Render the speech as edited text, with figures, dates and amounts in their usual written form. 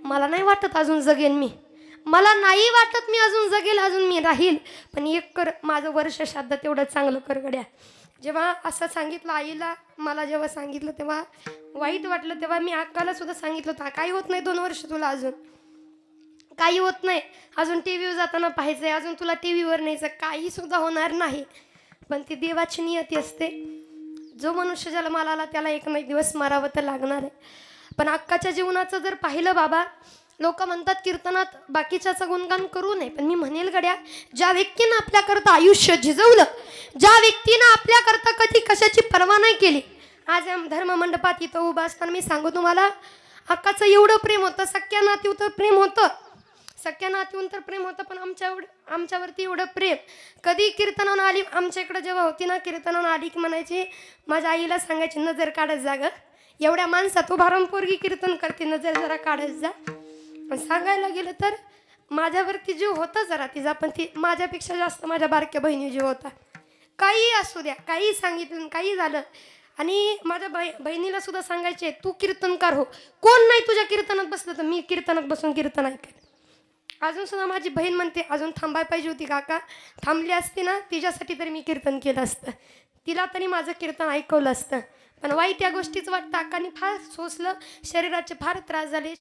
मला नाही वाटत अजून जगेन मी, मला नाही वाटत मी अजून जगेल, अजून मी राहील, पण एक कर, माझं वर्ष श्राद्ध तेवढं चांगलं कर गड्या. जेव्हा असं सांगितलं आईला, मला जेव्हा सांगितलं तेव्हा वाईट वाटलं. तेव्हा मी अक्काला सुद्धा सांगितलं होतं, काही होत नाही 2 वर्ष तुला, अजून काही होत नाही, अजून टी व्हीवर जाताना पाहायचंय, अजून तुला टी व्हीवर न्यायचं, काही सुद्धा होणार नाही. पण ती देवाची नियती असते. जो मनुष्य जन्माला आला त्याला एक ना एक दिवस मरावं तर लागणार आहे. पण अक्काच्या जीवनाचं जर पाहिलं बाबा, लोक म्हणतात कीर्तनात बाकीच्याचं गुणगान करू नये, पण मी म्हणेल गड्या, ज्या व्यक्तीनं आपल्याकरता आयुष्य झिजवलं, ज्या व्यक्तीनं आपल्याकरता कधी कशाची पर्वा नाही केली, आज धर्म मंडपात इथं उभा असताना मी सांगू तुम्हाला, अक्काचं एवढं प्रेम होतं, सख्या नातीवर तर प्रेम होतं, सख्या नातीहून तर प्रेम होतं, पण आमच्यावरती एवढं प्रेम. कधी कीर्तनानं आली आमच्या इकडं, जेव्हा होती ना कीर्तनानं आली की म्हणायची, माझ्या आईला सांगायची, नजर काढत जा गं, एवढ्या माणसात उभारून पोरगी कीर्तन करते, नजर जरा काढत जा. पण सांगायला गेलं तर माझ्यावरती जीव होता जरा तिचा, पण ती माझ्यापेक्षा जास्त माझ्या बारक्या बहिणी जीव होता. काही असू द्या, काही सांगितलं, काही झालं. आणि माझ्या बहिणीला सुद्धा सांगायचे, तू कीर्तनकार हो, कोण नाही तुझ्या कीर्तनात बसलं तर मी कीर्तनात बसून कीर्तन ऐकेल. अजून सुद्धा माझी बहीण म्हणते, अजून थांबायला पाहिजे होती काका, थांबली असती ना तिच्यासाठी तरी मी कीर्तन केलं असतं, तिला तरी माझं कीर्तन ऐकवलं असतं. पण वाईट या गोष्टीचं वाटतं, अक्काने फार सोसलं, शरीराचे फार त्रास झाले.